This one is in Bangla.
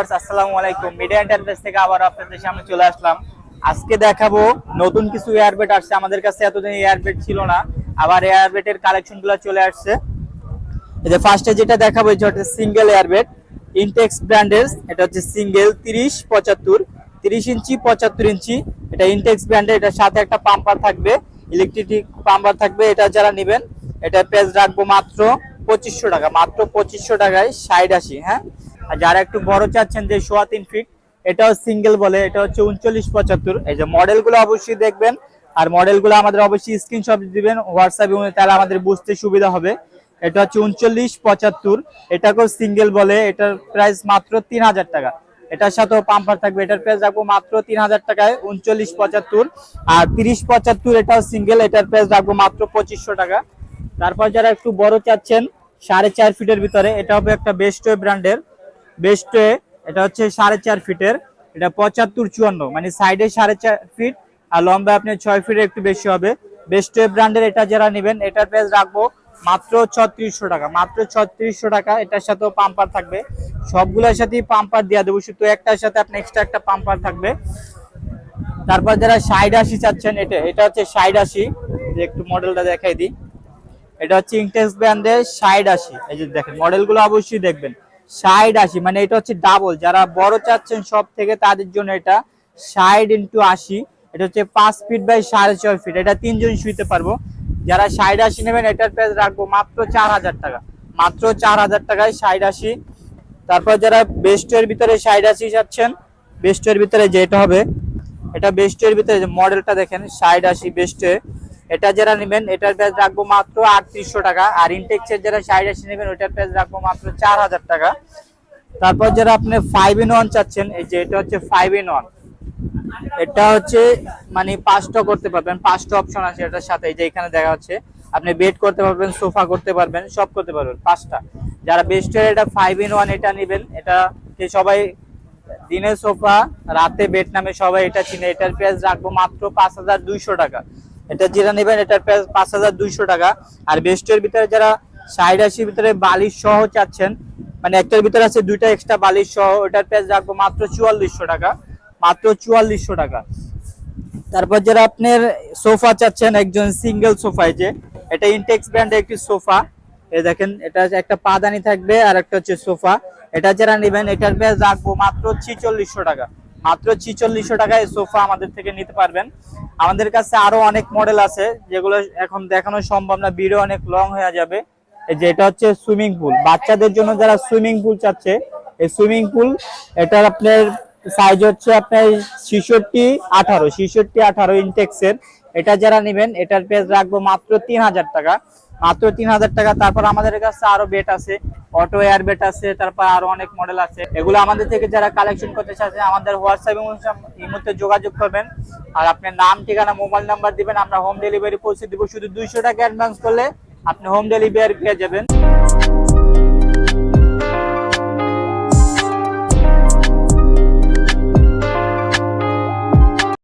আসসালামু আলাইকুম। মিডিয়া এন্টারপ্রাইজ থেকে আবার আপনাদের সামনে চলে আসলাম। আজকে দেখাবো নতুন কিছু এয়ারবেড আসছে আমাদের কাছে, এতদিন এয়ারবেড ছিল না, আবার এয়ারবেডের কালেকশন গুলো চলে আসছে। এই যে ফার্স্টে যেটা দেখাবো এটা হচ্ছে সিঙ্গেল এয়ারবেড, ইনটেক্স ব্র্যান্ডের। এটা হচ্ছে সিঙ্গেল 30-75, 30 ইঞ্চি 75 ইঞ্চি। এটা ইনটেক্স ব্র্যান্ডের, এটার সাথে একটা পাম্পার থাকবে, ইলেকট্রিক পাম্পার থাকবে। এটা যারা নেবেন এটা প্রাইস রাখবো মাত্র 2500 টাকা, মাত্র 2500 টাকায় 60-80। হ্যাঁ, আর যারা একটু বড় চাচ্ছেন যে 3.25 ফিট, এটাও সিঙ্গেল বলে, এটা হচ্ছে 39-75। এই যে মডেলগুলো অবশ্যই দেখবেন, আর মডেলগুলো আমাদের অবশ্যই স্ক্রিনশট দিবেন হোয়াটসঅ্যাপে, তাহলে আমাদের বুঝতে সুবিধা হবে। এটা হচ্ছে 39-75, এটাকেও সিঙ্গেল বলে। এটার প্রাইস মাত্র 3000 টাকা, এটার সাথেও পাম্পার থাকবে। এটার প্রাইস রাখবো মাত্র 3000 টাকায় 39-75। আর 30-75 এটাও সিঙ্গেল, এটার প্রাইস রাখবো মাত্র 2500 টাকা। তারপর যারা একটু বড় চাচ্ছেন 4.5 ফিটের ভিতরে, এটা হবে একটা বেস্টওয়ে ব্র্যান্ডের বেস্টওয়ে। এটা হচ্ছে 4.5 ফিটের, এটা 75-54, মানে সাইডে 4.5 ফিট আর লম্বা আপনি 6 ফিটের একটু বেশি হবে। বেস্টওয়ে ব্র্যান্ডের এটা যারা নেবেন এটার প্রাইস রাখবো মাত্র 3600 টাকা, মাত্র 3600 টাকা। এটার সাথেও পাম্পার থাকবে, সবগুলোর সাথেই পাম্পার দিয়ে দেবো, শুধু একটার সাথে আপনি এক্সট্রা একটা পাম্পার থাকবে। তারপর যারা 60-80 চাচ্ছেন, এটা হচ্ছে 60-80, একটু মডেলটা দেখাই দিই। এটা হচ্ছে ইনটেক্স ব্র্যান্ডের 60-80। এই যে দেখেন মডেলগুলো অবশ্যই দেখবেন, 60-80 মানে এটা হচ্ছে ডাবল। যারা বড় চাচ্ছেন সব থেকে তাদের জন্য এটা 60x80। এটা হচ্ছে 5 ফিট বাই 6.5 ফিট, এটা 3 জন শুইতে পারবো। যারা 60-80 নেবেন এটার প্রাইস রাখবো মাত্র 4000 টাকা, মাত্র 4000 টাকায় 60-80। তারপর যারা বেস্টের ভিতরে 60-80 চাচ্ছেন, বেস্টের ভিতরে যে এটা হবে, এটা বেস্টের ভিতরে যে মডেলটা দেখেন 60-80 বেস্টে, এটা যারা নেবেন এটার প্রাইস রাখবো মাত্র 3800 টাকা। আর ইনটেক্সের যারা 60-80 নেবেন ওটার প্রাইস রাখবো মাত্র 4000 টাকা। তারপর যারা আপনি 5-in-1 চাচ্ছেন, এই যে এটা হচ্ছে 5-in-1, এটা হচ্ছে মানে 5টা করতে পারবেন, 5টা অপশন আছে এটার সাথে। এই যে এখানে দেখা যাচ্ছে আপনি বেড করতে পারবেন, সোফা করতে পারবেন, সব করতে পারবেন 5টা। যারা বেস্টের এটা 5-in-1 এটা নেবেন, এটা সবাই দিনে সোফা রাতে বেড নামে সবাই এটা চিনে। এটার প্রাইস রাখবো মাত্র 5200 টাকা। এটা যেটা নেবেন এটার প্রাইস 5200 টাকা। আর বেস্টের ভিতরে যারা 60-80 ভিতরে বালিশ সহ চাচ্ছেন, মানে একটার ভিতরে আছে দুইটা এক্সট্রা বালিশ সহ, ওটার প্রাইস রাখবো মাত্র 4400 টাকা, মাত্র 4400 টাকা। তারপর যারা আপনার সোফা চাচ্ছেন, একজন সিঙ্গেল সোফা, যে এটা ইনটেক্স ব্র্যান্ডের একটি সোফা, এই দেখেন এটা একটা পাদানি থাকবে আর একটা হচ্ছে সোফা। এটা যারা নেবেন এটার প্রাইস রাখবো মাত্র 4600 টাকা, মাত্র 4600 টাকায় সোফা আমাদের থেকে নিতে পারবেন। আমাদের কাছে আরো অনেক মডেল আছে যেগুলো এখন দেখানো সম্ভব না, ভিডিও অনেক লং হয়ে যাবে। এই যে এটা হচ্ছে সুইমিং পুল, বাচ্চাদের জন্য যারা সুইমিং পুল চাচ্ছে, এই সুইমিং পুল এটার আপনার সাইজ হচ্ছে আপনার 66-18 ইনটেক্সের। এটা যারা নেবেন এটার প্রাইস রাখবো মাত্র 3000 টাকা, মাত্র 3000 টাকা। তারপর আমাদের কাছে আরো বেড আছে, অটো এয়ার বেড আছে, তারপর আরো অনেক মডেল আছে। এগুলো আমাদের থেকে যারা কালেকশন করতে চাচ্ছে আমাদের হোয়াটসঅ্যাপ এই মুহূর্তে যোগাযোগ করবেন, আর আপনার নাম, ঠিকানা, মোবাইল নাম্বার দিবেন, আমরা হোম ডেলিভারি পৌঁছে দিব। শুধু 200 টাকা অ্যাডভান্স করলে আপনি হোম ডেলিভারি পেয়ে যাবেন।